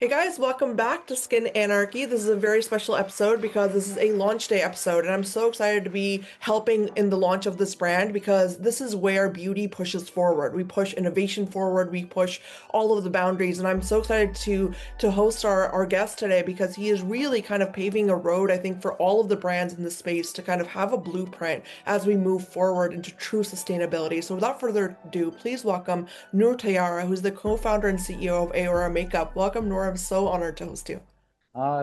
Hey guys, welcome back to Skin Anarchy. This is a very special episode because this is a launch day episode, and I'm so excited to be helping in the launch of this brand because this is where beauty pushes forward. We push innovation forward, we push all of the boundaries, and I'm so excited to host our guest today because he is really kind of paving a road, I think, for all of the brands in the space to kind of have a blueprint as we move forward into true sustainability. So without further ado, please welcome Nour Tayara, who's the co-founder and CEO of AORA Makeup. Welcome, Nour. I'm so honored to host you.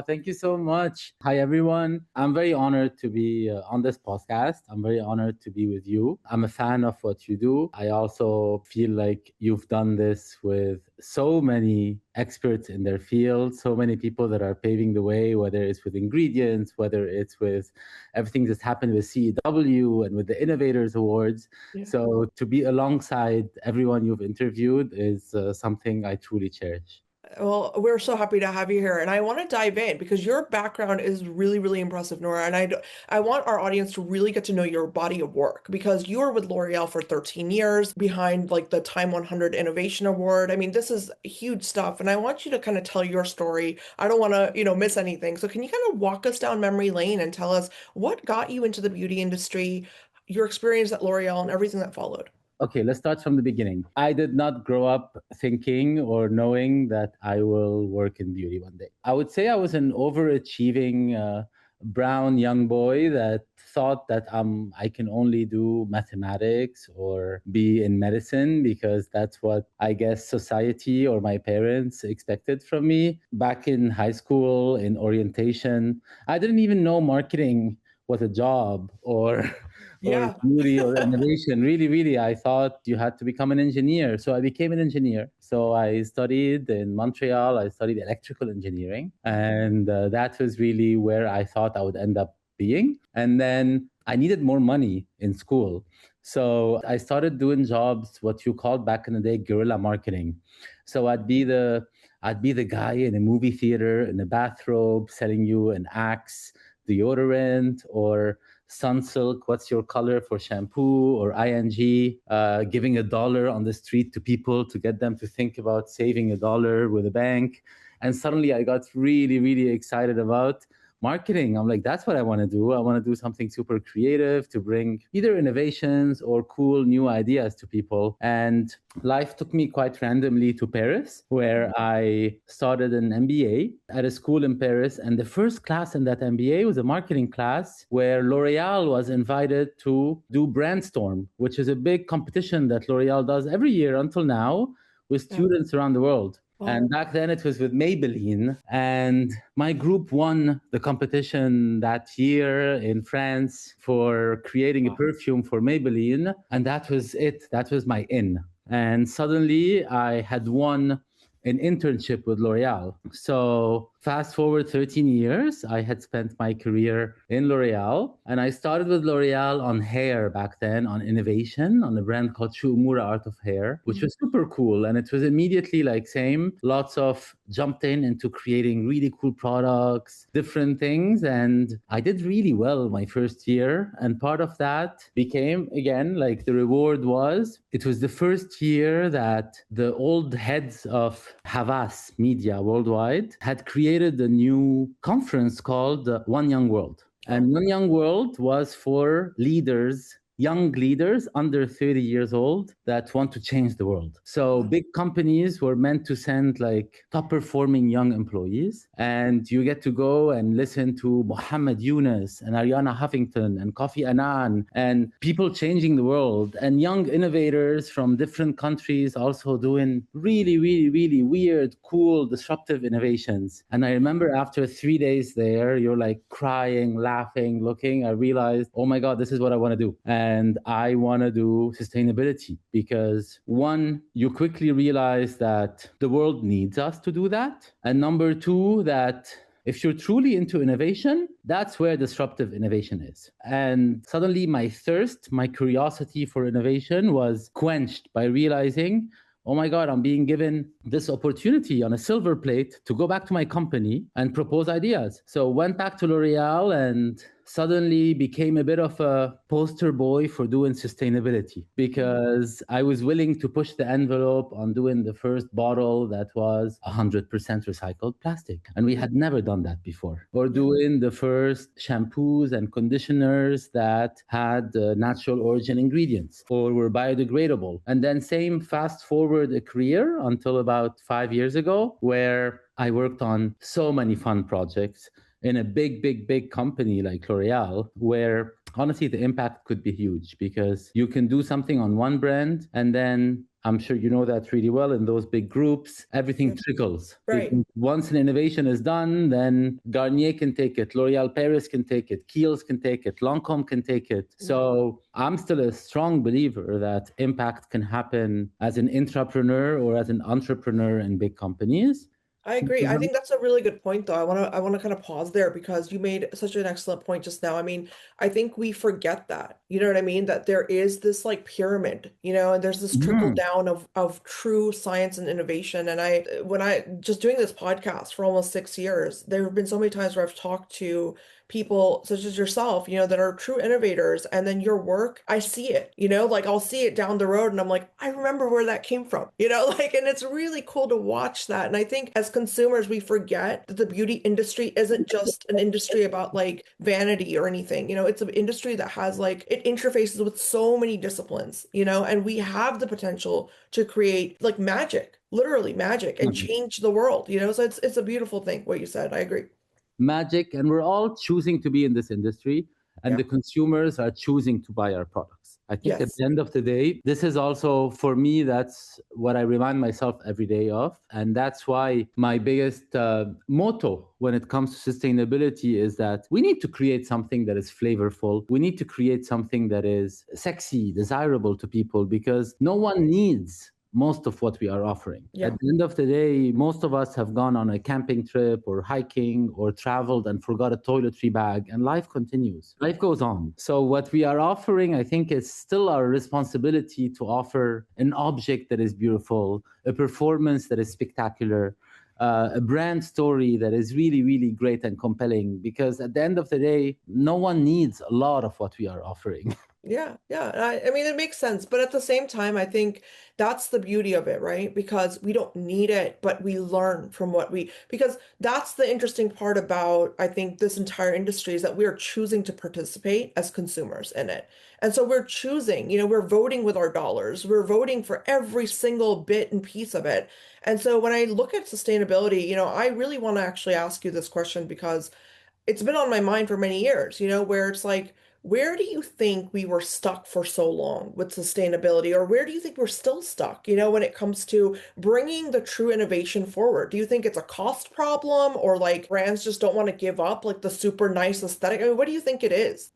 Thank you so much. Hi, everyone. I'm very honored to be on this podcast. I'm very honored to be with you. I'm a fan of what you do. I also feel like you've done this with so many experts in their field, so many people that are paving the way, whether it's with ingredients, whether it's with everything that's happened with CEW and with the Innovators Awards. Yeah. So to be alongside everyone you've interviewed is something I truly cherish. Well, we're so happy to have you here, and I want to dive in because your background is really, really impressive, Nora. And I want our audience to really get to know your body of work because you were with L'Oreal for 13 years, behind like the Time 100 Innovation Award. I mean, this is huge stuff, and I want you to kind of tell your story. I don't want to, miss anything. So, can you kind of walk us down memory lane and tell us what got you into the beauty industry, your experience at L'Oreal, and everything that followed? Okay, let's start from the beginning. I did not grow up thinking or knowing that I will work in beauty one day. I would say I was an overachieving brown young boy that thought that I can only do mathematics or be in medicine because that's what I guess society or my parents expected from me. Back in high school, in orientation, I didn't even know marketing was a job or Yeah. beauty or innovation. Really, really, I thought you had to become an engineer. So I became an engineer. So I studied in Montreal, I studied electrical engineering. And that was really where I thought I would end up being. And then I needed more money in school. So I started doing jobs, what you called back in the day, guerrilla marketing. So I'd be the guy in a movie theater in a bathrobe selling you an Axe deodorant or Sunsilk, what's your color for shampoo, or ING, giving $1 on the street to people to get them to think about saving $1 with a bank. And suddenly I got really, really excited about marketing. I'm like, that's what I want to do. I want to do something super creative to bring either innovations or cool new ideas to people. And life took me quite randomly to Paris, where I started an MBA at a school in Paris. And the first class in that MBA was a marketing class where L'Oreal was invited to do Brandstorm, which is a big competition that L'Oreal does every year until now with students around the world. And back then it was with Maybelline. And my group won the competition that year in France for creating a perfume for Maybelline. And that was it. That was my in. And suddenly I had won an internship with L'Oreal. So fast forward 13 years, I had spent my career in L'Oreal, and I started with L'Oreal on hair back then, on innovation, on a brand called Umura Art of Hair, which was super cool. And it was immediately like same, lots of jumped into creating really cool products, different things. And I did really well my first year. And part of that became, again, like the reward was, it was the first year that the old heads of Havas Media worldwide had created a new conference called One Young World. And One Young World was for leaders, young leaders under 30 years old that want to change the world. So big companies were meant to send like top performing young employees, and you get to go and listen to Muhammad Yunus and Ariana Huffington and Kofi Annan and people changing the world and young innovators from different countries also doing really, really, really weird, cool, disruptive innovations. And I remember after 3 days there, you're like crying, laughing, looking. I realized, oh my God, this is what I want to do. And I want to do sustainability because one, you quickly realize that the world needs us to do that. And number two, that if you're truly into innovation, that's where disruptive innovation is. And suddenly my thirst, my curiosity for innovation was quenched by realizing, oh my God, I'm being given this opportunity on a silver plate to go back to my company and propose ideas. So went back to L'Oreal and suddenly became a bit of a poster boy for doing sustainability because I was willing to push the envelope on doing the first bottle that was 100% recycled plastic. And we had never done that before. Or doing the first shampoos and conditioners that had natural origin ingredients or were biodegradable. And then same fast forward a career until about 5 years ago, where I worked on so many fun projects in a big company like L'Oreal, where honestly the impact could be huge because you can do something on one brand and then I'm sure you know that really well in those big groups, everything trickles. Right. Because once an innovation is done, then Garnier can take it, L'Oreal Paris can take it, Kiehl's can take it, Lancome can take it. So I'm still a strong believer that impact can happen as an intrapreneur or as an entrepreneur in big companies. I agree. I think that's a really good point, though. I want to kind of pause there because you made such an excellent point just now. I mean, I think we forget that. You know what I mean? That there is this like pyramid, and there's this trickle down of true science and innovation. And when I just doing this podcast for almost 6 years, there have been so many times where I've talked to people such as yourself, that are true innovators, and then your work, I see it, like I'll see it down the road and I'm like, I remember where that came from, like, and it's really cool to watch that. And I think as consumers, we forget that the beauty industry isn't just an industry about like vanity or anything, it's an industry that has like, it interfaces with so many disciplines, and we have the potential to create like magic, literally magic, and change the world, so it's a beautiful thing, what you said. I agree. Magic, and we're all choosing to be in this industry, and the consumers are choosing to buy our products. I think at the end of the day, this is also for me, that's what I remind myself every day of. And that's why my biggest motto when it comes to sustainability is that we need to create something that is flavorful. We need to create something that is sexy, desirable to people, because no one needs most of what we are offering. At the end of the day, most of us have gone on a camping trip or hiking or traveled and forgot a toiletry bag, and life continues. Life goes on. So what we are offering, I think, is still our responsibility to offer an object that is beautiful, a performance that is spectacular, a brand story that is really, really great and compelling, because at the end of the day, no one needs a lot of what we are offering. Yeah, yeah. I mean, it makes sense. But at the same time, I think that's the beauty of it, right? Because we don't need it, but we learn from because that's the interesting part about, I think, this entire industry is that we are choosing to participate as consumers in it. And so we're choosing, we're voting with our dollars. We're voting for every single bit and piece of it. And so when I look at sustainability, I really want to actually ask you this question because it's been on my mind for many years, where it's like, where do you think we were stuck for so long with sustainability, or where do you think we're still stuck, when it comes to bringing the true innovation forward? Do you think it's a cost problem, or like brands just don't want to give up like the super nice aesthetic? I mean, what do you think it is?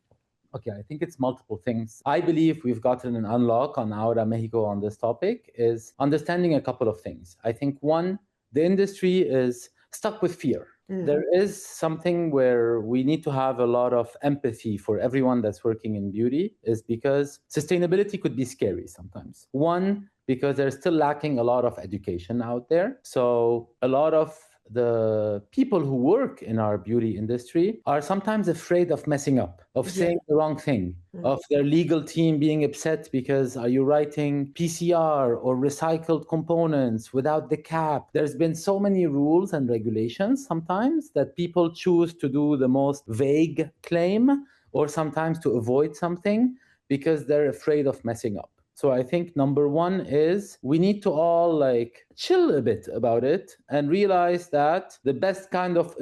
Okay, I think it's multiple things. I believe we've gotten an unlock on AORA Mexico on this topic is understanding a couple of things. I think one, the industry is stuck with fear. There is something where we need to have a lot of empathy for everyone that's working in beauty, is because sustainability could be scary sometimes. One, because there's still lacking a lot of education out there. So a lot of the people who work in our beauty industry are sometimes afraid of messing up, of saying the wrong thing, of their legal team being upset because are you writing PCR or recycled components without the cap? There's been so many rules and regulations sometimes that people choose to do the most vague claim or sometimes to avoid something because they're afraid of messing up. So I think number one is we need to all like chill a bit about it and realize that the best kind of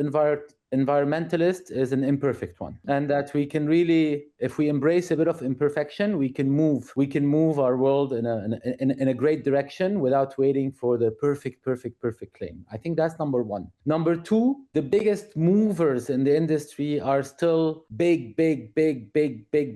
environmentalist is an imperfect one, and that we can really, if we embrace a bit of imperfection, we can move our world in a great direction without waiting for the perfect claim. I think that's number one. Number two, the biggest movers in the industry are still big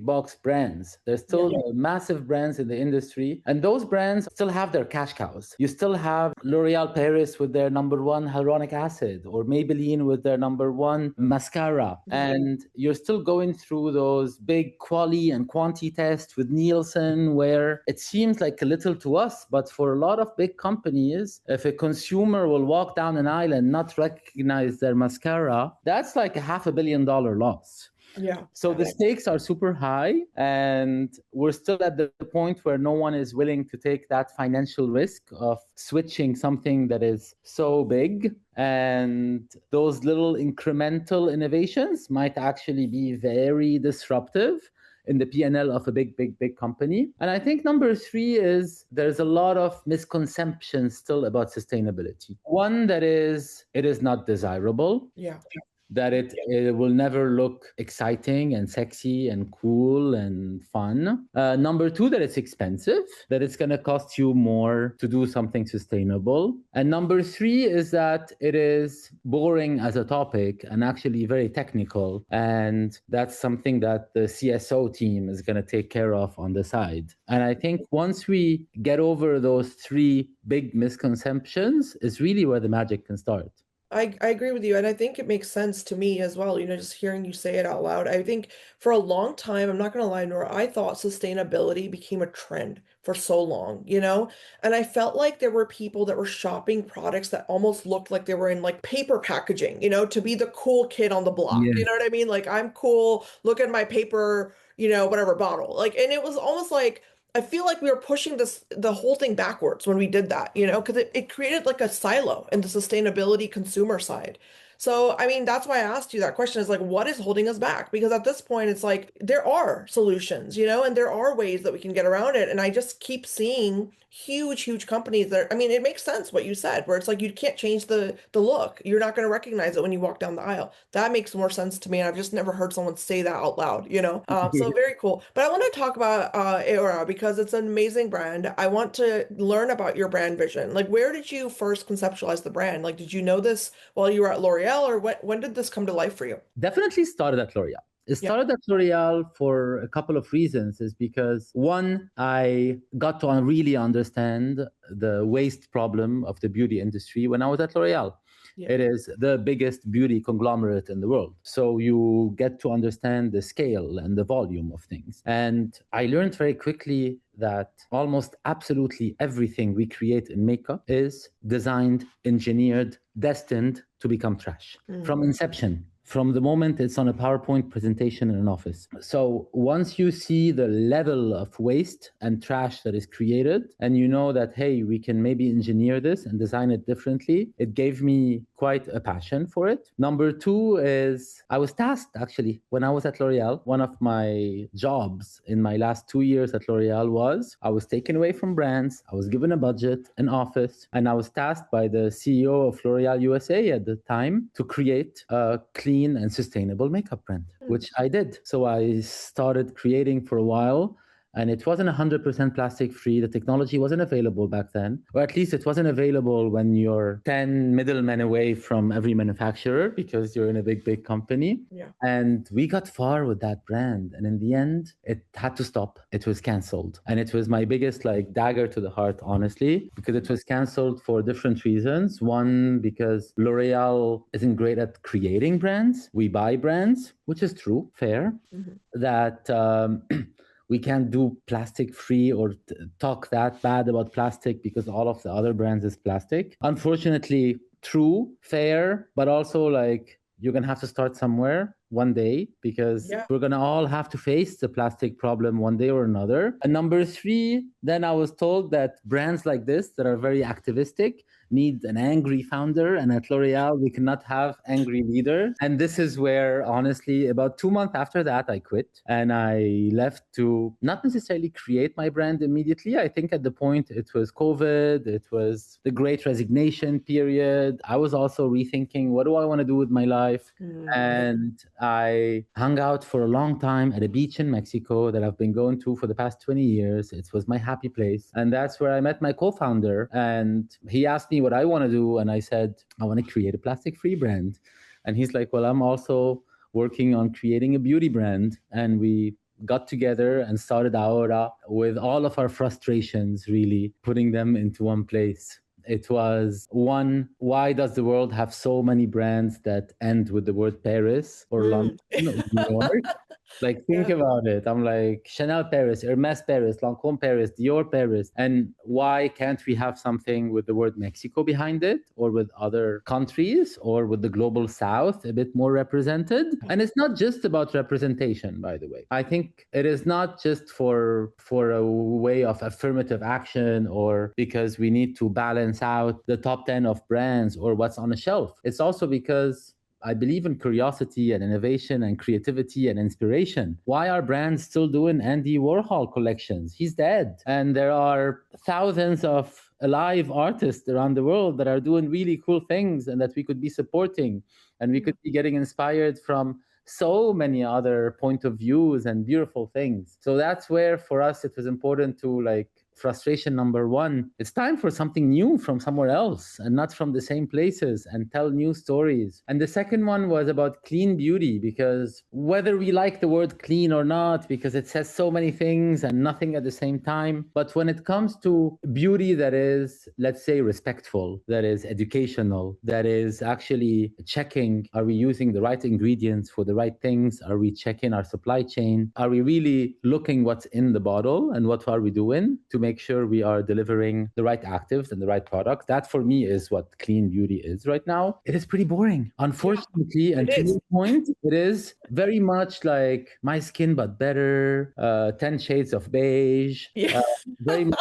box brands. There's still massive brands in the industry, and those brands still have their cash cows. You still have L'Oreal Paris with their number one hyaluronic acid, or Maybelline with their number one mascara, and you're still going through those big quali and quanti tests with Nielsen, where it seems like a little to us, but for a lot of big companies, if a consumer will walk down an aisle and not recognize their mascara, that's like a $500 million loss. Yeah. So the stakes are super high, and we're still at the point where no one is willing to take that financial risk of switching something that is so big. And those little incremental innovations might actually be very disruptive in the P&L of a big company. And I think number three is there's a lot of misconceptions still about sustainability. One, that is, it is not desirable. Yeah. That it will never look exciting and sexy and cool and fun. Number two, that it's expensive, that it's going to cost you more to do something sustainable. And number three is that it is boring as a topic and actually very technical. And that's something that the CSO team is going to take care of on the side. And I think once we get over those three big misconceptions is really where the magic can start. I agree with you, and I think it makes sense to me as well, just hearing you say it out loud. I think for a long time, I'm not gonna lie, Nora, I thought sustainability became a trend for so long. And I felt like there were people that were shopping products that almost looked like they were in like paper packaging, to be the cool kid on the block. You know Yes. what I mean? Like, I'm cool, look at my paper, whatever bottle. Like, and it was almost like I feel like we were pushing the whole thing backwards when we did that, because it created like a silo in the sustainability consumer side. So, I mean, that's why I asked you that question is like, what is holding us back? Because at this point, it's like there are solutions, and there are ways that we can get around it. And I just keep seeing huge companies that, I mean, it makes sense what you said, where it's like you can't change the look. You're not going to recognize it when you walk down the aisle. That makes more sense to me. And I've just never heard someone say that out loud. So very cool. But I want to talk about AORA because it's an amazing brand. I want to learn about your brand vision. Like, where did you first conceptualize the brand? Like, did you know this while you were at L'Oreal, or when did this come to life for you? Definitely started at L'Oreal. It Yeah. started at L'Oreal for a couple of reasons. Is because one, I got to really understand the waste problem of the beauty industry when I was at L'Oreal. Yeah. It is the biggest beauty conglomerate in the world. So you get to understand the scale and the volume of things. And I learned very quickly that almost absolutely everything we create in makeup is designed, engineered, destined to become trash from inception. From the moment it's on a PowerPoint presentation in an office. So once you see the level of waste and trash that is created, and you know that, hey, we can maybe engineer this and design it differently, it gave me quite a passion for it. Number two is I was tasked, actually, when I was at L'Oreal, one of my jobs in my last 2 years at L'Oreal was I was taken away from brands, I was given a budget, an office, and I was tasked by the CEO of L'Oreal USA at the time to create a clean and sustainable makeup brand, which I did. So I started creating for a while, and it wasn't 100% plastic free. The technology wasn't available back then, or at least it wasn't available when you're 10 middlemen away from every manufacturer because you're in a big company. Yeah. And we got far with that brand. And in the end, it had to stop. It was canceled. And it was my biggest dagger to the heart, honestly, because it was canceled for different reasons. One, because L'Oreal isn't great at creating brands. We buy brands, which is true, fair. That we can't do plastic free or talk that bad about plastic because all of the other brands is plastic. Unfortunately, true, fair, but also you're going to have to start somewhere one day because we're going to all have to face the plastic problem one day or another. And number three, then I was told that brands like this that are very activistic need an angry founder. And at L'Oreal, we cannot have angry leaders. And this is where, honestly, about 2 months after that, I quit and I left to not necessarily create my brand immediately. I think at the point it was COVID, it was the great resignation period. I was also rethinking, what do I want to do with my life? And I hung out for a long time at a beach in Mexico that I've been going to for the past 20 years. It was my happy place. And that's where I met my co-founder. And he asked me what I want to do. And I said, I want to create a plastic-free brand. And he's like, well, I'm also working on creating a beauty brand. And we got together and started AORA with all of our frustrations, really putting them into one place. It was one, why does the world have so many brands that end with the word Paris or London or New York? Like, think about it. I'm like, Chanel Paris, Hermes Paris, Lancôme Paris, Dior Paris. And why can't we have something with the word Mexico behind it, or with other countries, or with the global South a bit more represented? And it's not just about representation, by the way. I think it is not just for a way of affirmative action, or because we need to balance out the top 10 of brands or what's on the shelf. It's also because I believe in curiosity and innovation and creativity and inspiration. Why are brands still doing Andy Warhol collections? He's dead. And there are thousands of alive artists around the world that are doing really cool things and that we could be supporting. And we could be getting inspired from so many other point of views and beautiful things. So that's where for us it was important to, like, frustration number one, it's time for something new from somewhere else and not from the same places, and tell new stories. And the second one was about clean beauty, because whether we like the word clean or not, because it says so many things and nothing at the same time, but when it comes to beauty that is, let's say, respectful, that is educational, that is actually checking, are we using the right ingredients for the right things? Are we checking our supply chain? Are we really looking what's in the bottle, and what are we doing to make sure we are delivering the right actives and the right products? That for me is what clean beauty is right now. It is pretty boring, unfortunately. Yeah, and to your point, it is very much like my skin, but better, 10 shades of beige. Yeah. Very much.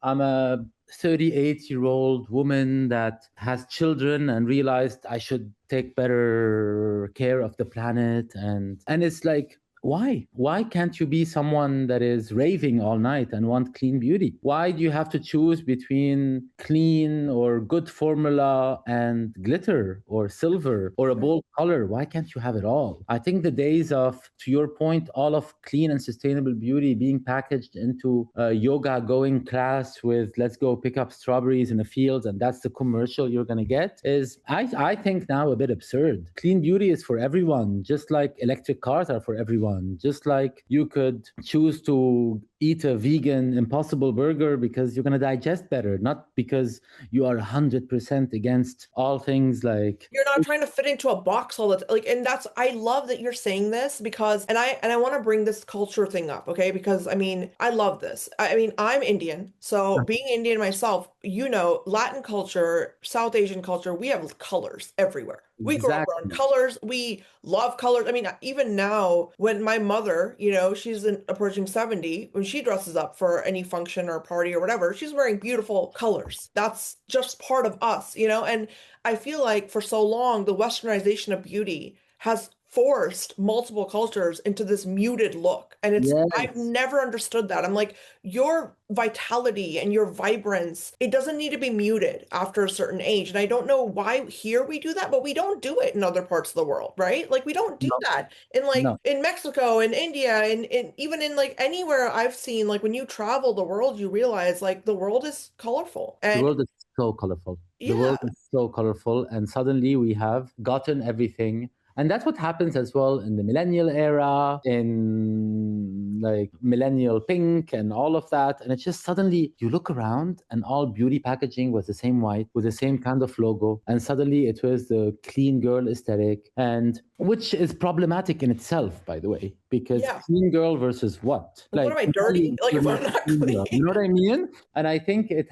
I'm a 38-year-old woman that has children and realized I should take better care of the planet. And it's like, why can't you be someone that is raving all night and want clean beauty? Why do you have to choose between clean or good formula and glitter or silver or a bold color? Why can't you have it all? I think the days of, to your point, all of clean and sustainable beauty being packaged into a yoga going class with let's go pick up strawberries in the fields and that's the commercial you're going to get is, I think, now a bit absurd. Clean beauty is for everyone, just like electric cars are for everyone. Just like you could choose to eat a vegan Impossible Burger because you're going to digest better, not because you are 100% against all things like. You're not trying to fit into a box all the time. Like, and that's, I love that you're saying this because, and I want to bring this culture thing up, okay? Because I mean, I love this. I mean, I'm Indian, so being Indian myself, Latin culture, South Asian culture, we have colors everywhere. We grew up around Exactly. colors. We love colors. I mean, even now, when my mother, she's approaching 70, when she dresses up for any function or party or whatever, she's wearing beautiful colors. That's just part of us, and I feel like for so long, the westernization of beauty has forced multiple cultures into this muted look. And I've Yes. never understood that. I'm like, your vitality and your vibrance, it doesn't need to be muted after a certain age. And I don't know why here we do that, but we don't do it in other parts of the world, right? Like we don't do No, that in no. in Mexico and India and even in like anywhere I've seen, like when you travel the world, you realize like the world is colorful. The And world is so colorful. The yeah, world is so colorful, and suddenly we have gotten everything. And that's what happens as well in the millennial era, in like millennial pink and all of that. And it's just suddenly you look around and all beauty packaging was the same white with the same kind of logo. And suddenly it was the clean girl aesthetic, and which is problematic in itself, by the way, because yeah. clean girl versus what? Like, what am I, Clearly dirty? Like you're if not I'm not clean girl. You clean. know what I mean? And I think it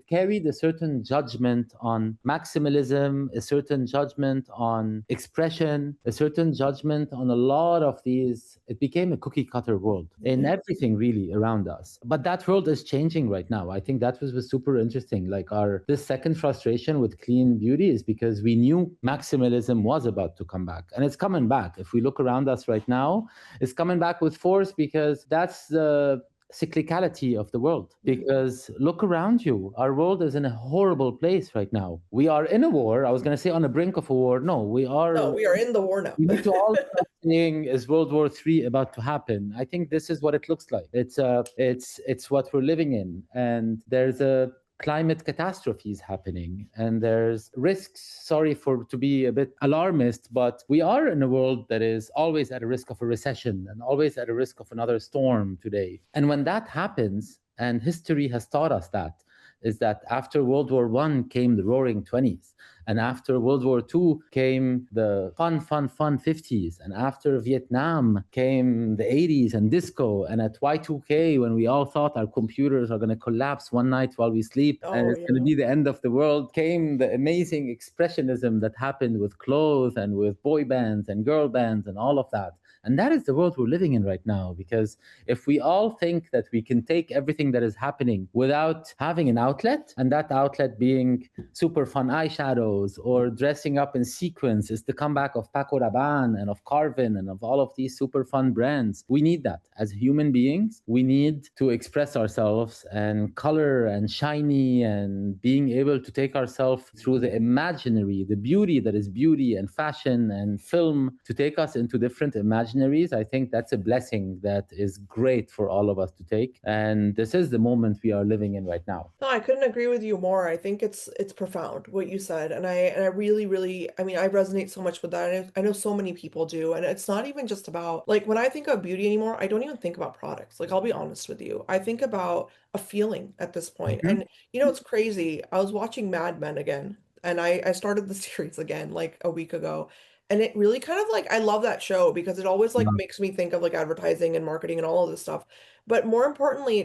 carried a certain judgment on maximalism, a certain judgment on expression, a certain judgment on a lot of these. It became a cookie cutter world in everything really around us. But that world is changing right now. I think that was super interesting. Like this second frustration with clean beauty is because we knew maximalism was about to come back, and it's coming back. If we look around us right now, it's coming back with force, because that's the cyclicality of the world. Because look around you, our world is in a horrible place right now. We are in a war. I was going to say on the brink of a war. No, we No, are. we are in the war now. We need to all start saying, is World War III about to happen? I think this is what it looks like. It's what we're living in, and there's a climate catastrophes happening, and there's risks. Sorry to be a bit alarmist, but we are in a world that is always at a risk of a recession and always at a risk of another storm today. And when that happens, and history has taught us that, is that after World War I came the Roaring 20s. And after World War II came the fun 50s. And after Vietnam came the 80s and disco. And at Y2K, when we all thought our computers are going to collapse one night while we sleep and Oh, it's going to yeah. be the end of the world, came the amazing expressionism that happened with clothes and with boy bands and girl bands and all of that. And that is the world we're living in right now, because if we all think that we can take everything that is happening without having an outlet, and that outlet being super fun eyeshadows or dressing up in sequins, is the comeback of Paco Rabanne and of Carvin and of all of these super fun brands. We need that. As human beings, we need to express ourselves, and color and shiny and being able to take ourselves through the imaginary, the beauty that is beauty and fashion and film, to take us into different imaginaries. I think that's a blessing that is great for all of us to take. And this is the moment we are living in right now. No, I couldn't agree with you more. I think it's profound what you said, and I really really I mean I resonate so much with that. And I know so many people do, and it's not even just about like when I think of beauty anymore, I don't even think about products. Like I'll be honest with you, I think about a feeling at this point. Mhm. And you know it's crazy. I was watching Mad Men again, and I started the series again like a week ago. And it really kind of like I love that show because it always like Wow. makes me think of like advertising and marketing and all of this stuff. But more importantly,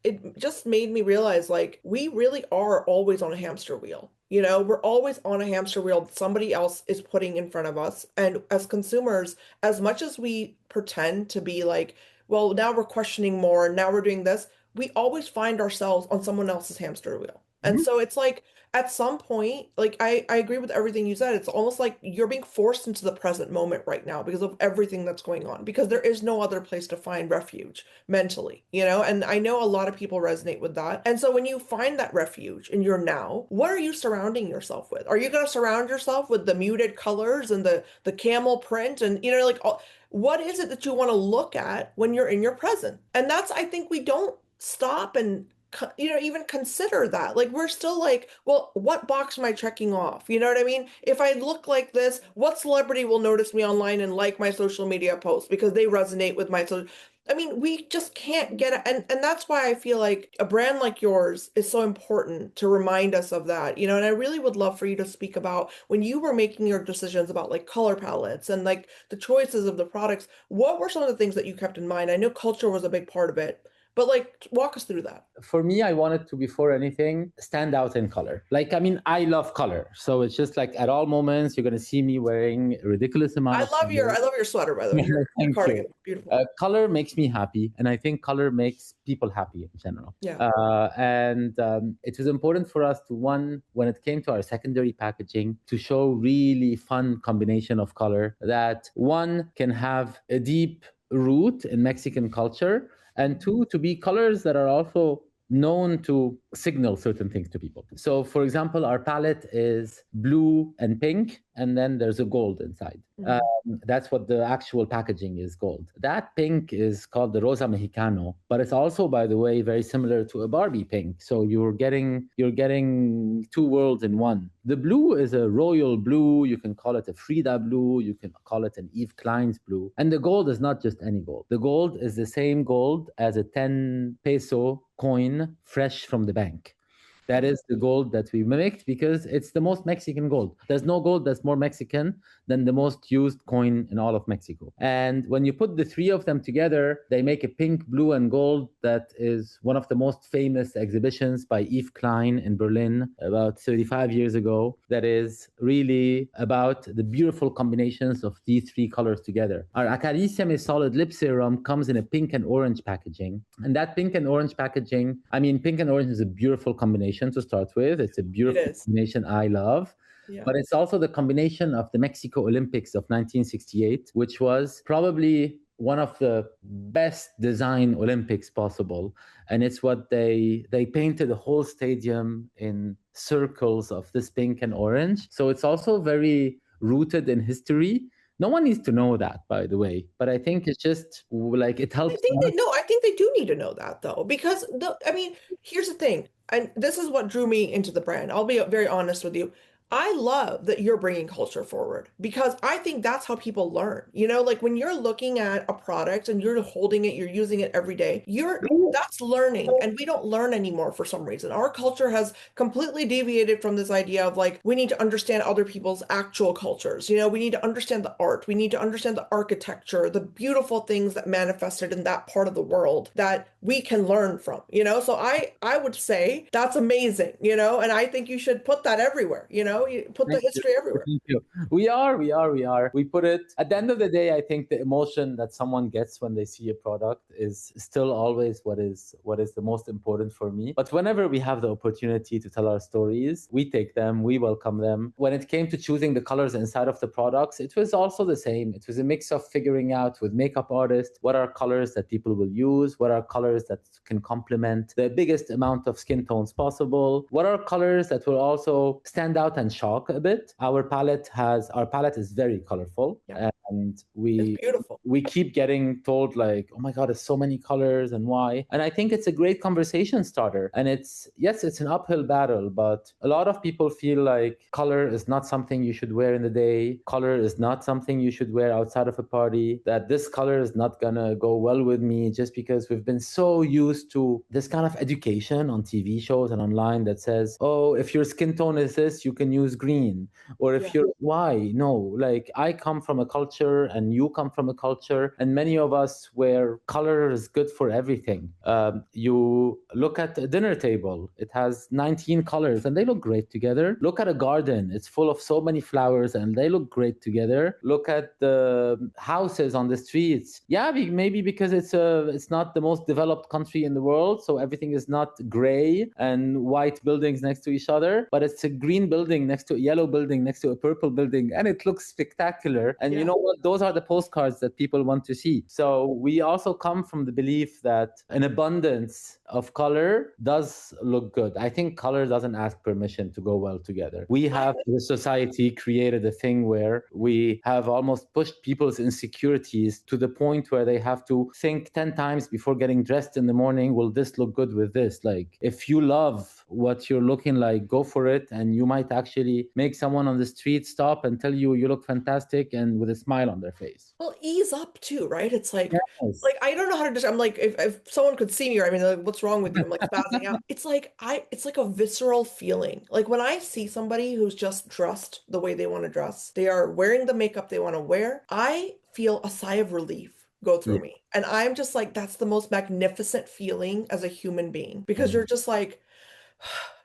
it just made me realize like we really are always on a hamster wheel. You know, we're always on a hamster wheel that somebody else is putting in front of us. And as consumers, as much as we pretend to be like, well, now we're questioning more, and now we're doing this, we always find ourselves on someone else's hamster wheel. And Mhm. so it's like at some point, like I agree with everything you said. It's almost like you're being forced into the present moment right now because of everything that's going on, because there is no other place to find refuge mentally, you know? And I know a lot of people resonate with that. And so when you find that refuge in your now, what are you surrounding yourself with? Are you going to surround yourself with the muted colors and the camel print and you know like all, what is it that you want to look at when you're in your present? And that's I think we don't stop and you know even consider that like we're still like well what box am I checking off, you know what I mean? If I look like this, what celebrity will notice me online and like my social media posts because they resonate with my social. I mean, we just can't get it. And that's why I feel like a brand like yours is so important to remind us of that, you know, and I really would love for you to speak about when you were making your decisions about like color palettes and like the choices of the products, what were some of the things that you kept in mind? I know culture was a big part of it, but like walk us through that. For me, I wanted to, before anything, stand out in color. Like, I mean, I love color. So it's just like at all moments, you're going to see me wearing a ridiculous amount of I color. love your sweater by the way, your Thank you. cardigan, beautiful. Color makes me happy, and I think color makes people happy in general. Yeah. And it was important for us to, one, when it came to our secondary packaging, to show really fun combination of color that, one, can have a deep root in Mexican culture, and two, to be colors that are also known to signal certain things to people. So, for example, our palette is blue and pink, and then there's a gold inside. Mhm. That's what the actual packaging is gold. That pink is called the Rosa Mexicano, but it's also, by the way, very similar to a Barbie pink. So you're getting two worlds in one. The blue is a royal blue. You can call it a Frida blue. You can call it an Yves Klein's blue. And the gold is not just any gold. The gold is the same gold as a 10 peso coin fresh from the bank. That is the gold that we mimicked because it's the most Mexican gold. There's no gold that's more Mexican than the most used coin in all of Mexico. And when you put the three of them together, they make a pink, blue, and gold that is one of the most famous exhibitions by Yves Klein in Berlin about 35 years ago. That is really about the beautiful combinations of these three colors together. Our Acariciame solid lip serum comes in a pink and orange packaging. And that pink and orange packaging, I mean, pink and orange is a beautiful combination to start with. It's a It beautiful is. combination I love. Yeah. But it's also the combination of the Mexico Olympics of 1968, which was probably one of the best design Olympics possible. And it's what they painted the whole stadium in circles of this pink and orange. So it's also very rooted in history. No one needs to know that, by the way, but I think it's just like it I helps think they us. no, I think they do need to know that though, because I mean, here's the thing, and this is what drew me into the brand. I'll be very honest with you. I love that you're bringing culture forward because I think that's how people learn. Like when you're looking at a product and you're holding it, you're using it every day, that's learning. And we don't learn anymore for some reason. Our culture has completely deviated from this idea of like, we need to understand other people's actual cultures. We need to understand the art. We need to understand the architecture, the beautiful things that manifested in that part of the world that we can learn from, So I would say that's amazing, and I think you should put that everywhere, you put the Thank you. history everywhere. Thank you. We are. We put it at the end of the day. I think the emotion that someone gets when they see a product is still always what is the most important for me. But whenever we have the opportunity to tell our stories, we take them, we welcome them. When it came to choosing the colors inside of the products, it was also the same. It was a mix of figuring out with makeup artists what are colors that people will use, what are colors that can complement the biggest amount of skin tones possible, what are colors that will also stand out and shock a bit. Our palette is very colorful, Yeah, and it's we beautiful. we keep getting told like, oh my god, there's so many colors and why. And I think it's a great conversation starter. And it's an uphill battle, but a lot of people feel like color is not something you should wear in the day. Color is not something you should wear outside of a party. That this color is not gonna go well with me, just because we've been so used to this kind of education on TV shows and online that says, oh, if your skin tone is this, you can use green. Or if Yeah. you're, why? No, like I come from a culture and you come from a culture, and many of us where color is good for everything. You look at a dinner table, it has 19 colors and they look great together. Look at a garden, it's full of so many flowers and they look great together. Look at the houses on the streets. Yeah, maybe because it's not the most developed country in the world, so everything is not gray and white buildings next to each other, but it's a green building next to a yellow building next to a purple building, and it looks spectacular. And you know what? Those are the postcards that people want to see. So we also come from the belief that an abundance of color does look good. I think color doesn't ask permission to go well together. We have, the society, created a thing where we have almost pushed people's insecurities to the point where they have to think 10 times before getting dressed in the morning. Will this look good with this? Like, if you love what you're looking like, go for it. And you might actually make someone on the street stop and tell you look fantastic and with a smile on their face. Well, ease up too, right? It's like, Yes. I don't know how to I'm like, if someone could see me, I mean, like, what's wrong with you? I'm like spazzing out. It's like a visceral feeling. Like when I see somebody who's just dressed the way they want to dress, they are wearing the makeup they want to wear, I feel a sigh of relief go through Yeah. me. And I'm just like, that's the most magnificent feeling as a human being because you're just like,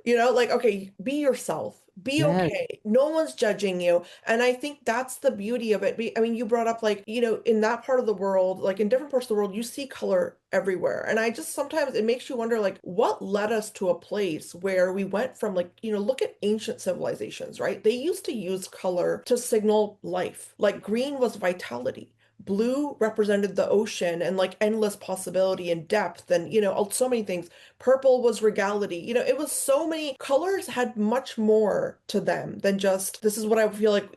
like, okay, be yourself, be Yes. okay. No one's judging you. And I think that's the beauty of it. I mean, you brought up like, in that part of the world, like in different parts of the world, you see color everywhere. And I just sometimes it makes you wonder, like, what led us to a place where we went from like, look at ancient civilizations, right? They used to use color to signal life. Like green was vitality. Blue represented the ocean and like endless possibility and depth and so many things. Purple was regality. It was so many colors had much more to them than just this is what I feel like,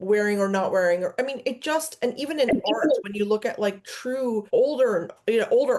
wearing or not wearing. Or I mean, it just and even in art, when you look at like true older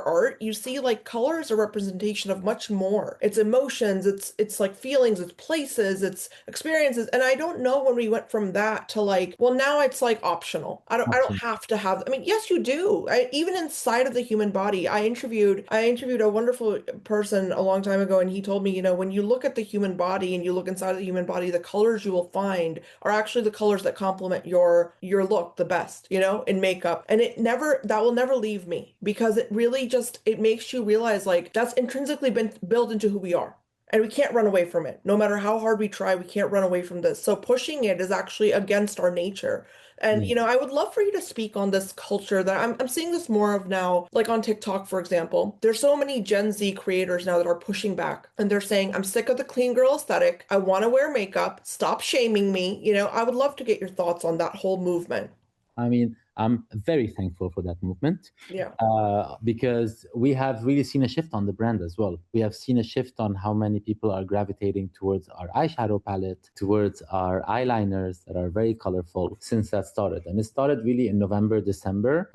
art, you see like color is a representation of much more. It's emotions, it's like feelings, it's places, it's experiences. And I don't know when we went from that to like, well, now it's like optional. I don't have to have. I mean, yes, you do. Even inside of the human body, I interviewed a wonderful person a long time ago, and he told me, when you look at the human body and you look inside of the human body, the colors you will find are actually the colors that complement your look the best, in makeup. And that will never leave me because it really just it makes you realize like that's intrinsically been built into who we are. And we can't run away from it. No matter how hard we try, we can't run away from this. So pushing it is actually against our nature. And, Yeah. I would love for you to speak on this culture that I'm seeing this more of now, like on TikTok, for example. There's so many Gen Z creators now that are pushing back and they're saying, I'm sick of the clean girl aesthetic. I want to wear makeup. Stop shaming me. I would love to get your thoughts on that whole movement. I mean, I'm very thankful for that movement Yeah. because we have really seen a shift on the brand as well. We have seen a shift on how many people are gravitating towards our eyeshadow palette, towards our eyeliners that are very colorful since that started. And it started really in November, December.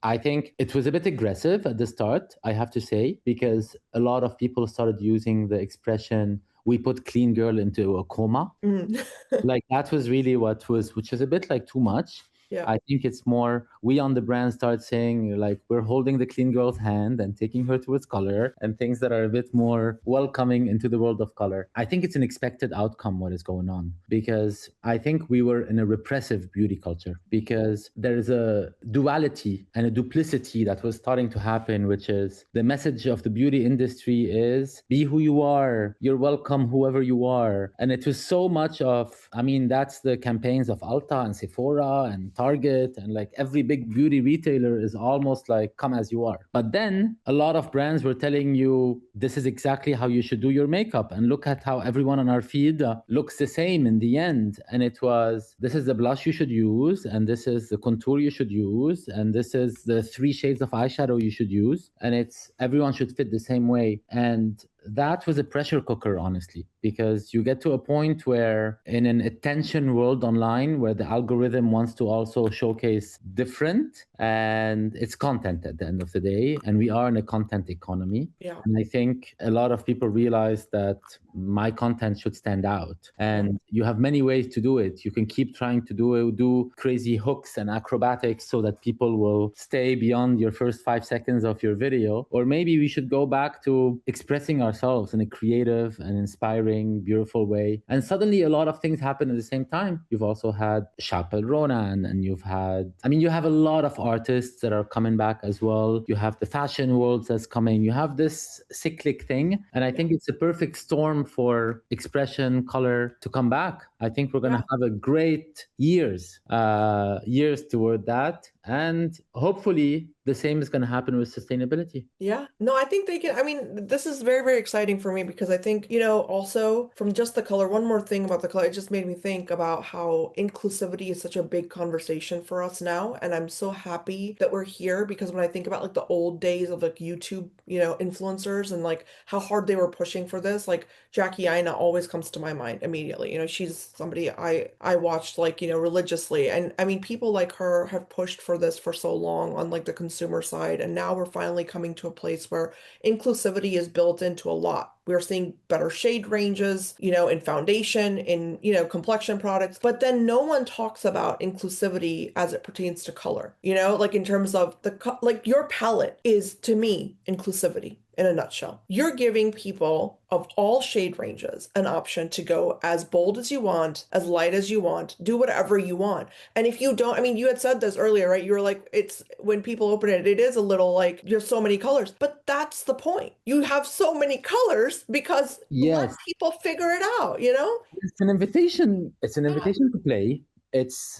I think it was a bit aggressive at the start, I have to say, because a lot of people started using the expression, we put clean girl into a coma. Mm. Like that was really which is a bit like too much. Yeah. I think it's more we on the brand start saying like we're holding the clean girl's hand and taking her towards color and things that are a bit more welcoming into the world of color. I think it's an expected outcome what is going on, because I think we were in a repressive beauty culture because there is a duality and a duplicity that was starting to happen, which is the message of the beauty industry is be who you are, you're welcome whoever you are. And it was so much of, I mean, that's the campaigns of Ulta and Sephora and Target, and like every big beauty retailer is almost like come as you are. But then a lot of brands were telling you this is exactly how you should do your makeup, and look at how everyone on our feed looks the same in the end. And it was, this is the blush you should use, and this is the contour you should use, and this is the 3 shades of eyeshadow you should use, and it's everyone should fit the same way. And that was a pressure cooker, honestly, because you get to a point where in an attention world online where the algorithm wants to also showcase different, and it's content at the end of the day, and we are in a content economy. Yeah. And I think a lot of people realize that my content should stand out, and you have many ways to do it. You can keep trying to do crazy hooks and acrobatics so that people will stay beyond your first 5 seconds of your video, or maybe we should go back to expressing ourselves in a creative and inspiring, beautiful way. And suddenly a lot of things happen at the same time. You've also had Chappell Ronan, and you have a lot of artists that are coming back as well. You have the fashion world that's coming. You have this cyclic thing. And I think it's a perfect storm for expression, color to come back. I think we're going to have a great years toward that. And hopefully the same is going to happen with sustainability. Yeah. No, I think they can. I mean, this is very, very exciting for me because I think, also from just the color, one more thing about the color, it just made me think about how inclusivity is such a big conversation for us now. And I'm so happy that we're here because when I think about like the old days of like YouTube, influencers and like how hard they were pushing for this, like Jackie Aina always comes to my mind immediately. She's somebody I watched like, religiously. And I mean, people like her have pushed for this for so long on like the consumer side, and now we're finally coming to a place where inclusivity is built into a lot. We're seeing better shade ranges, in foundation, in, complexion products, but then no one talks about inclusivity as it pertains to color, like in terms of like your palette is to me inclusivity in a nutshell. You're giving people of all shade ranges an option to go as bold as you want, as light as you want, do whatever you want. And if you don't, I mean, you had said this earlier, right? You were like, it's when people open it, it is a little like there's so many colors, but that's the point. You have so many colors because let Yes, people figure it out, it's an invitation. It's an invitation to play.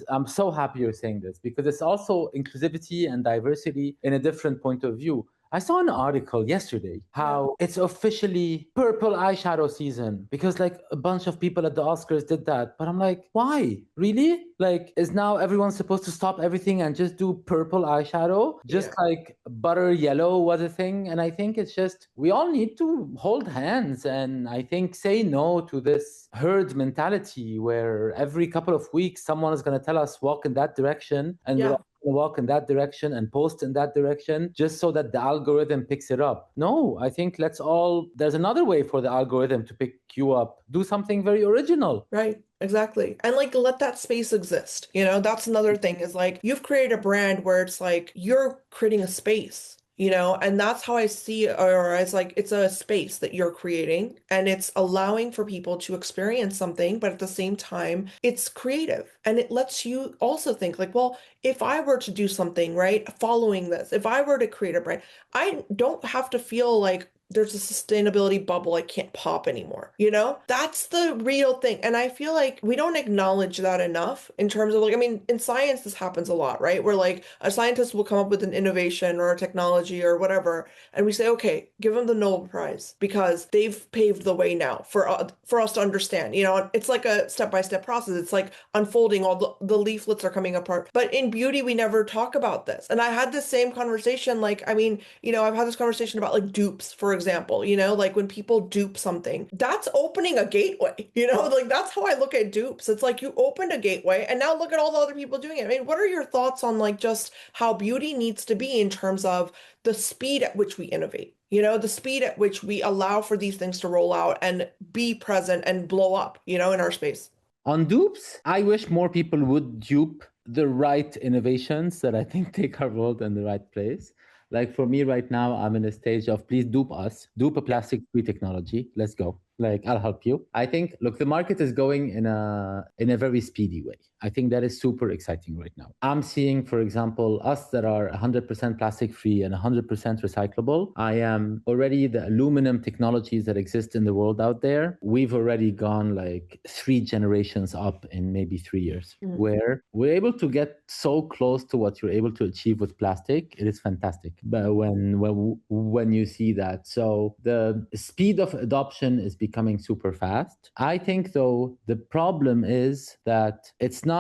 I'm so happy you're saying this because it's also inclusivity and diversity in a different point of view. I saw an article yesterday how it's officially purple eyeshadow season because like a bunch of people at the Oscars did that. But I'm like, why? Really? Like, is now everyone supposed to stop everything and just do purple eyeshadow? Just like butter yellow was a thing. And I think it's just, we all need to hold hands and I think say no to this herd mentality where every couple of weeks someone is going to tell us walk in that direction and we're walk in that direction and post in that direction just so that the algorithm picks it up. No, I think there's another way for the algorithm to pick you up. Do something very original. Right. Exactly. And like let that space exist. That's another thing is like you've created a brand where it's like you're creating a space, and that's how I see it, or it's like it's a space that you're creating and it's allowing for people to experience something, but at the same time, it's creative and it lets you also think like, well, if I were to do something, right, following this, if I were to create a brand, I don't have to feel like there's a sustainability bubble I can't pop anymore. That's the real thing. And I feel like we don't acknowledge that enough in terms of like, I mean, in science, this happens a lot, right? Where like a scientist will come up with an innovation or a technology or whatever. And we say, okay, give them the Nobel Prize because they've paved the way now for us to understand. It's like a step-by-step process. It's like unfolding, all the leaflets are coming apart. But in beauty, we never talk about this. And I had the same conversation. Like, I mean, I've had this conversation about like dupes, for example, like when people dupe something, that's opening a gateway, like that's how I look at dupes. It's like you opened a gateway and now look at all the other people doing it. I mean, what are your thoughts on like just how beauty needs to be in terms of the speed at which we innovate? The speed at which we allow for these things to roll out and be present and blow up, in our space. On dupes, I wish more people would dupe the right innovations that I think take our world in the right place. Like for me right now, I'm in a stage of please dupe us, dupe a plastic-free technology. Let's go. Like I'll help you. I think look, the market is going in a very speedy way. I think that is super exciting right now. I'm seeing, for example, us that are 100% plastic free and 100% recyclable. I am already the aluminum technologies that exist in the world out there. We've already gone like 3 generations up in maybe 3 years, where we're able to get so close to what you're able to achieve with plastic. It is fantastic. But when you see that, so the speed of adoption is becoming super fast. I think though the problem is that it's not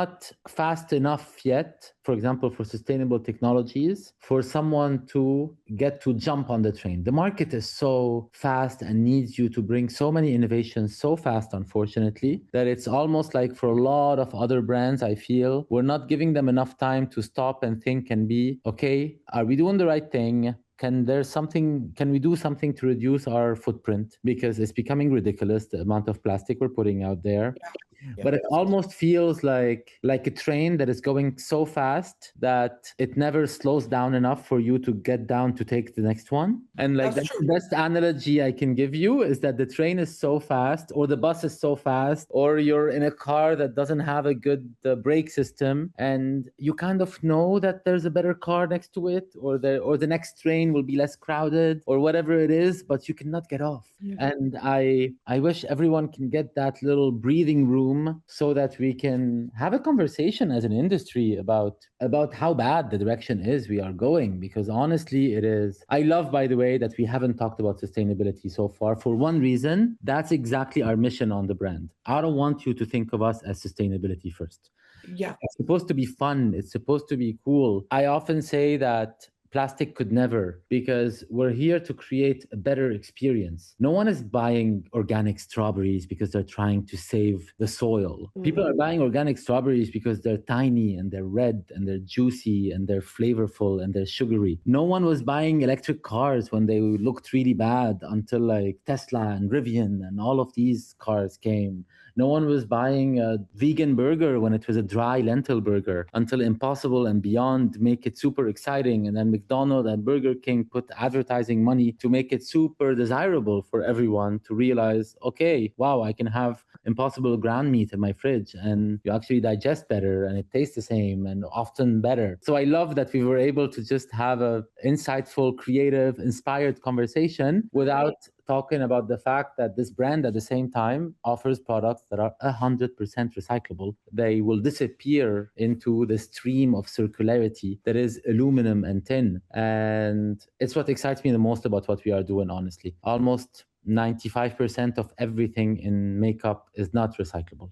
fast enough yet, for example, for sustainable technologies, for someone to get to jump on the train. The market is so fast and needs you to bring so many innovations so fast, unfortunately, that it's almost like for a lot of other brands, I feel we're not giving them enough time to stop and think and be, okay, are we doing the right thing? Can we do something to reduce our footprint? Because it's becoming ridiculous, the amount of plastic we're putting out there. But it almost feels like a train that is going so fast that it never slows down enough for you to get down to take the next one. And like that's the best analogy I can give you is that the train is so fast, or the bus is so fast, or you're in a car that doesn't have a good brake system, and you kind of know that there's a better car next to it, or the next train will be less crowded, or whatever it is, but you cannot get off. And I wish everyone can get that little breathing room so that we can have a conversation as an industry about how bad the direction is we are going, because honestly it is. I love, by the way, that we haven't talked about sustainability so far for one reason. That's exactly our mission on the brand. I don't want you to think of us as sustainability first. It's supposed to be fun. It's supposed to be cool. I often say that plastic could never, because we're here to create a better experience. No one is buying organic strawberries because they're trying to save the soil. People are buying organic strawberries because they're tiny and they're red and they're juicy and they're flavorful and they're sugary. No one was buying electric cars when they looked really bad until like Tesla and Rivian and all of these cars came. No one was buying a vegan burger when it was a dry lentil burger until Impossible and Beyond make it super exciting. And then McDonald's and Burger King put advertising money to make it super desirable for everyone to realize, okay, wow, I can have Impossible ground meat in my fridge and you actually digest better and it tastes the same and often better. So I love that we were able to just have a insightful, creative, inspired conversation without talking about the fact that this brand at the same time offers products that are 100% recyclable. They will disappear into the stream of circularity that is aluminum and tin. And it's what excites me the most about what we are doing, honestly. Almost 95% of everything in makeup is not recyclable.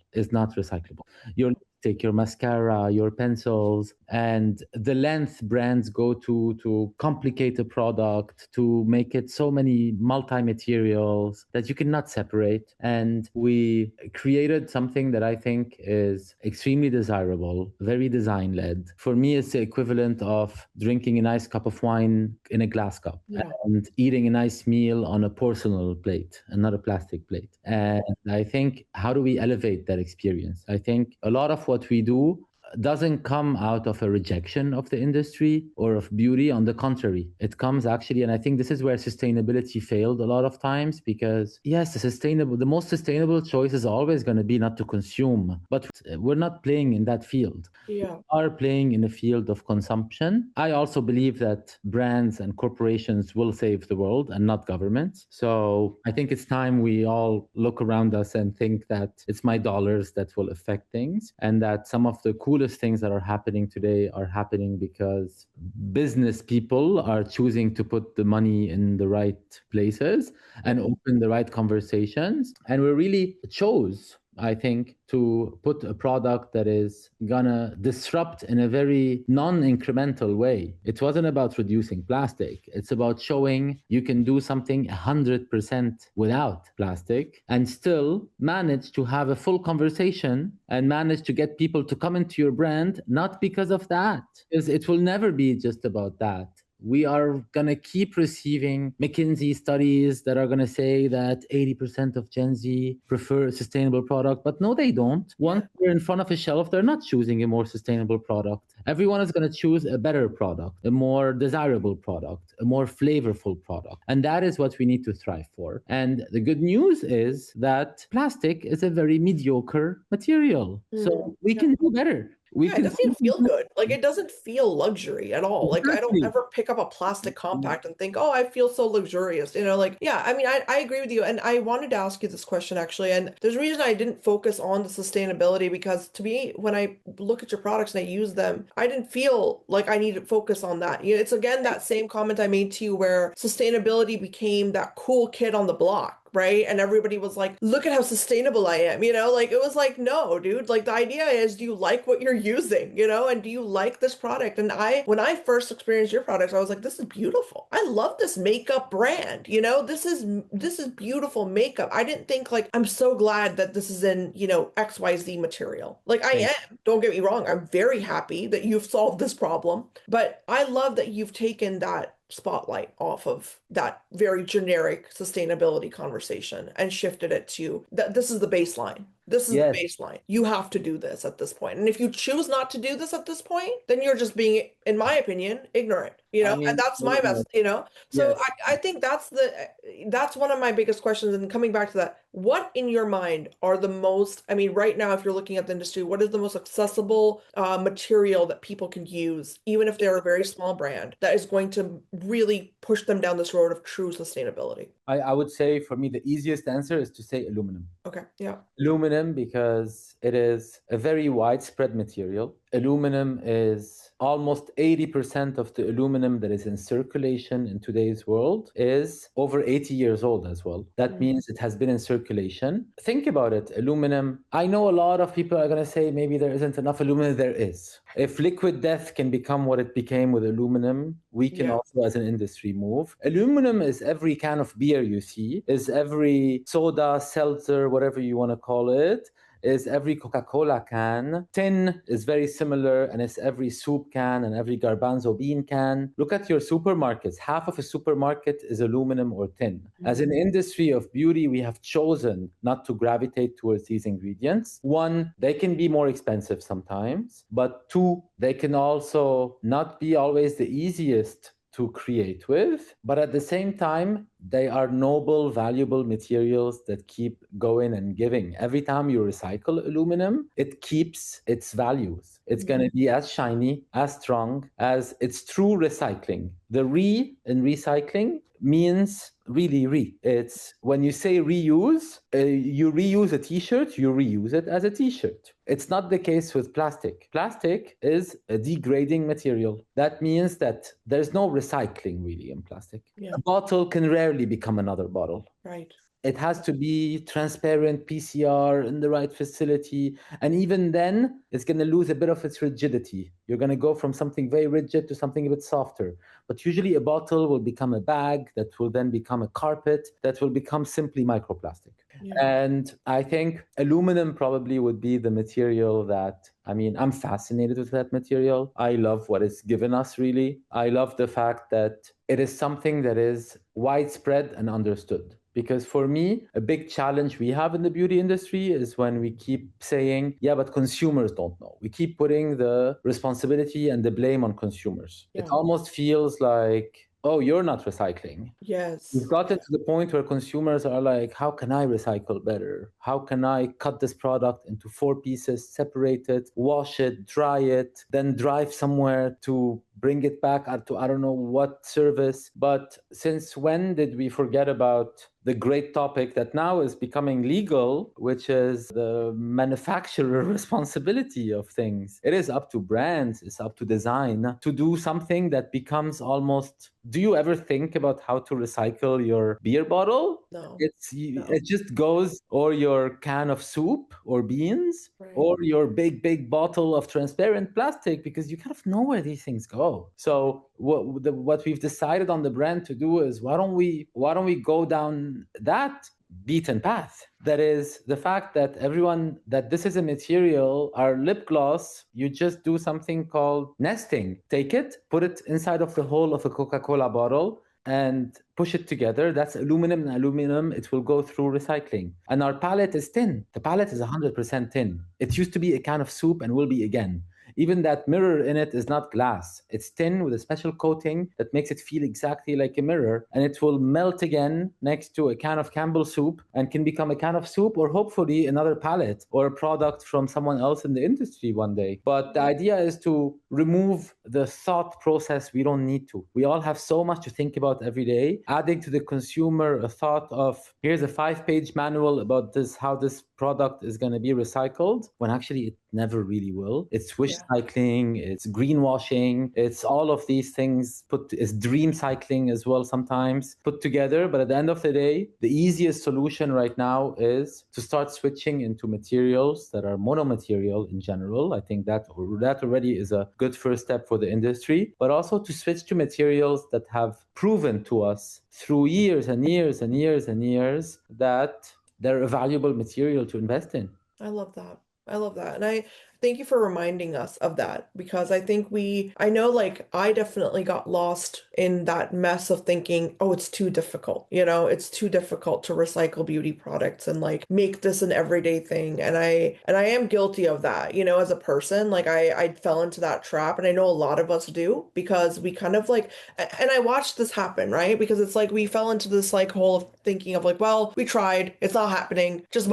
Your lipstick, your mascara, your pencils, and the length brands go to complicate a product, to make it so many multi-materials that you cannot separate. And we created something that I think is extremely desirable, very design-led. For me, it's the equivalent of drinking a nice cup of wine in a glass cup and eating a nice meal on a porcelain plate and not a plastic plate. And I think, how do we elevate that experience? I think a lot of what we do doesn't come out of a rejection of the industry or of beauty. On the contrary, it comes actually, and I think this is where sustainability failed a lot of times, because yes, the most sustainable choice is always going to be not to consume, but we're not playing in that field. We are playing in a field of consumption. I also believe that brands and corporations will save the world and not governments. So I think it's time we all look around us and think that it's my dollars that will affect things, and that some of the coolest things that are happening today are happening because business people are choosing to put the money in the right places and open the right conversations. And we really chose, I think, to put a product that is gonna disrupt in a very non-incremental way. It wasn't about reducing plastic. It's about showing you can do something 100% without plastic and still manage to have a full conversation and manage to get people to come into your brand, not because of that, because it will never be just about that. we are going to keep receiving McKinsey studies that are going to say that 80% of Gen Z prefer a sustainable product, but no, they don't. Once they're in front of a shelf, they're not choosing a more sustainable product. Everyone is going to choose a better product, a more desirable product, a more flavorful product. And that is what we need to strive for. And the good news is that plastic is a very mediocre material. So we can do better. We Yeah, it can doesn't even feel good. Like it doesn't feel luxury at all. Like I don't exactly. ever pick up a plastic compact and think, oh, I feel so luxurious. Like, yeah, I mean, I agree with you. And I wanted to ask you this question actually. And there's a reason I didn't focus on the sustainability because to me, when I look at your products and I use them, I didn't feel like I need to focus on that. It's again that same comment I made to you where sustainability became that cool kid on the block. Right. And everybody was like, look at how sustainable I am. Like it was like, no, dude, like the idea is, do you like what you're using, and do you like this product? And when I first experienced your products, I was like, this is beautiful. I love this makeup brand. This is beautiful makeup. I didn't think like, I'm so glad that this is in, XYZ material. Like I am, don't get me wrong. I'm very happy that you've solved this problem, but I love that you've taken that spotlight off of that very generic sustainability conversation and shifted it to that this is the baseline. This is the Yes. baseline. You have to do this at this point. And if you choose not to do this at this point, then you're just being, in my opinion, ignorant, I and mean, that's my message. So yes. I think that's one of my biggest questions. And coming back to that, what in your mind are the most, I mean, right now, if you're looking at the industry, what is the most accessible material that people can use, even if they're a very small brand, that is going to really push them down this road of true sustainability? I would say for me, the easiest answer is to say aluminum. Okay. Yeah. Aluminum, because it is a very widespread material. Aluminum is almost 80% of the aluminum that is in circulation in today's world is over 80 years old as well. That means it has been in circulation. Think about it. Aluminum, I know a lot of people are going to say maybe there isn't enough aluminum. There is. If liquid death can become what it became with aluminum, we can also, as an industry, move. Aluminum is every can of beer you see, is every soda, seltzer, whatever you want to call it, is every Coca-Cola can. Tin is very similar, and it's every soup can and every garbanzo bean can. Look at your supermarkets. Half of a supermarket is aluminum or tin. As an industry of beauty, we have chosen not to gravitate towards these ingredients. One, they can be more expensive sometimes, but two, they can also not be always the easiest to create with, but at the same time, they are noble, valuable materials that keep going and giving. Every time you recycle aluminum, it keeps its values. It's going to be as shiny, as strong as its true recycling. The re in recycling means really re. It's when you say reuse, you reuse a t-shirt, you reuse it as a t-shirt. It's not the case with plastic. Plastic is a degrading material. That means that there's no recycling really in plastic. A bottle can rarely become another bottle. Right. It has to be transparent, PCR in the right facility. And even then, it's going to lose a bit of its rigidity. You're going to go from something very rigid to something a bit softer. But usually a bottle will become a bag that will then become a carpet that will become simply microplastic. And I think aluminum probably would be the material that, I mean, I'm fascinated with that material. I love what it's given us, really. I love the fact that it is something that is widespread and understood. Because for me, a big challenge we have in the beauty industry is when we keep saying, yeah, but consumers don't know. We keep putting the responsibility and the blame on consumers. It almost feels like, oh, you're not recycling. Yes. We've gotten to the point where consumers are like, how can I recycle better? How can I cut this product into 4 pieces, separate it, wash it, dry it, then drive somewhere to bring it back to I don't know what service. But since when did we forget about the great topic that now is becoming legal, which is the manufacturer responsibility of things? It is up to brands, it's up to design to do something that becomes almost, do you ever think about how to recycle your beer bottle? No. It just goes, or your can of soup or beans, or your big bottle of transparent plastic, because you kind of know where these things go. So what we've decided on the brand to do is why don't we go down that beaten path. That is the fact that that this is a material, our lip gloss, you just do something called nesting. Take it, put it inside of the hole of a Coca-Cola bottle, and push it together. That's aluminum and aluminum. It will go through recycling. And our palette is thin. The palette is 100% thin. It used to be a can of soup and will be again. Even that mirror in it is not glass. It's tin with a special coating that makes it feel exactly like a mirror, and it will melt again next to a can of Campbell soup and can become a can of soup, or hopefully another palette or a product from someone else in the industry one day. But the idea is to remove the thought process we don't need to. We all have so much to think about every day. Adding to the consumer a thought of, here's a 5-page manual about this, how this product is going to be recycled, when actually it never really will. It's wish cycling, it's greenwashing, it's all of these things it's dream cycling as well sometimes put together. But at the end of the day, the easiest solution right now is to start switching into materials that are monomaterial in general. I think that already is a good first step for the industry, but also to switch to materials that have proven to us through years and years and years and years that they're a valuable material to invest in. I love that. I love that. And I thank you for reminding us of that, because I think I know, like, I definitely got lost in that mess of thinking, oh, it's too difficult. It's too difficult to recycle beauty products and like make this an everyday thing. And I am guilty of that, as a person. Like I fell into that trap, and I know a lot of us do, because we kind of like, and I watched this happen, right? Because it's like we fell into this like hole of thinking of like, well, we tried, it's not happening. Just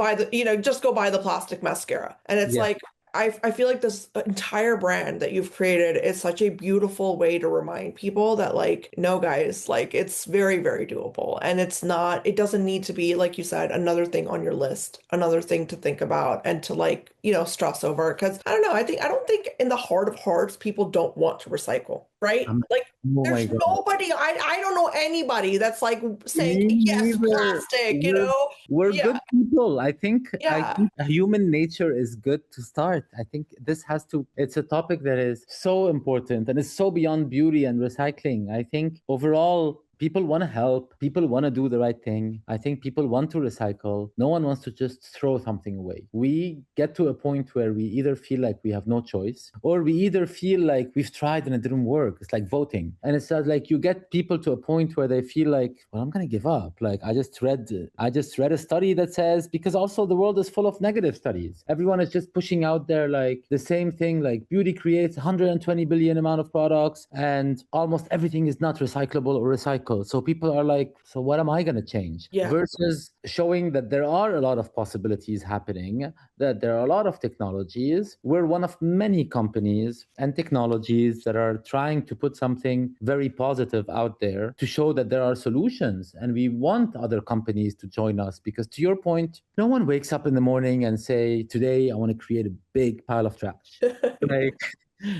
just go buy the plastic mascara. And it's like, I feel like this entire brand that you've created is such a beautiful way to remind people that, like, no, guys, like, it's very, very doable. And it doesn't need to be, like you said, another thing on your list, another thing to think about and to, like, stress over. Because I don't know, I don't think in the heart of hearts, people don't want to recycle, right? Like, Oh my there's God. nobody, I don't know anybody that's like saying, Me yes, neither. plastic, We're Yeah. good people. I think Yeah. human nature is good to start. I think it's a topic that is so important and is so beyond beauty and recycling. I think overall people want to help, people want to do the right thing. I think people want to recycle. No one wants to just throw something away. We get to a point where we either feel like we have no choice, or we either feel like we've tried and it didn't work. It's like voting. And it's like you get people to a point where they feel like, well, I'm going to give up. Like I just read a study that says, because also the world is full of negative studies. Everyone is just pushing out there like the same thing, like beauty creates 120 billion amount of products and almost everything is not recyclable or recycled. So people are like, so what am I going to change? Yeah. Versus showing that there are a lot of possibilities happening, that there are a lot of technologies. We're one of many companies and technologies that are trying to put something very positive out there to show that there are solutions. And we want other companies to join us, because to your point, no one wakes up in the morning and say, today I want to create a big pile of trash. Like,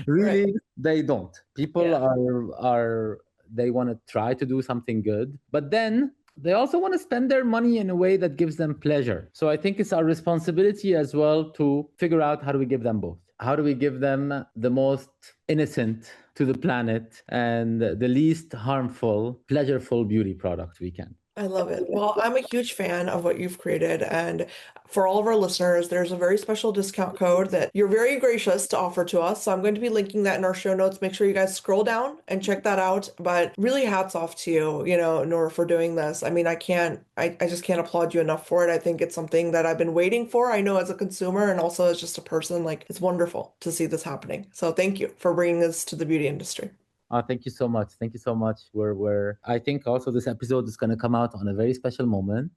really, Right. they don't. People are they want to try to do something good, but then they also want to spend their money in a way that gives them pleasure. So I think it's our responsibility as well to figure out, how do we give them both? How do we give them the most innocent to the planet and the least harmful, pleasureful beauty product we can? I love it. Well, I'm a huge fan of what you've created. And for all of our listeners, there's a very special discount code that you're very gracious to offer to us. So I'm going to be linking that in our show notes. Make sure you guys scroll down and check that out. But really hats off to you, Nour, for doing this. I mean, I just can't applaud you enough for it. I think it's something that I've been waiting for. I know as a consumer and also as just a person, like, it's wonderful to see this happening. So thank you for bringing this to the beauty industry. Thank you so much. Thank you so much. I think also this episode is going to come out on a very special moment.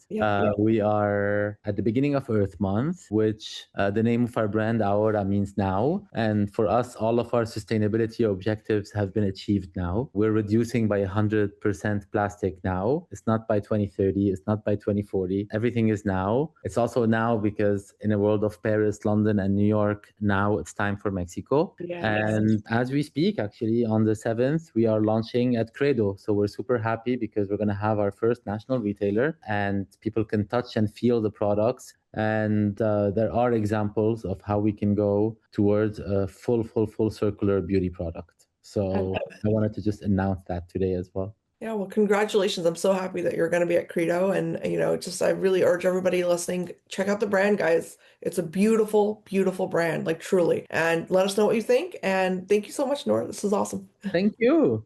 We are at the beginning of Earth Month, which the name of our brand, AORA, means now. And for us, all of our sustainability objectives have been achieved now. We're reducing by 100% plastic now. It's not by 2030. It's not by 2040. Everything is now. It's also now because in a world of Paris, London, and New York, now it's time for Mexico. And as we speak, actually, on the 7th, we are launching at Credo. So we're super happy because we're going to have our first national retailer and people can touch and feel the products. And there are examples of how we can go towards a full circular beauty product. So I wanted to just announce that today as well. Yeah, well, congratulations. I'm so happy that you're going to be at Credo. And, just I really urge everybody listening, check out the brand, guys. It's a beautiful, beautiful brand, like truly. And let us know what you think. And thank you so much, Nour. This is awesome. Thank you.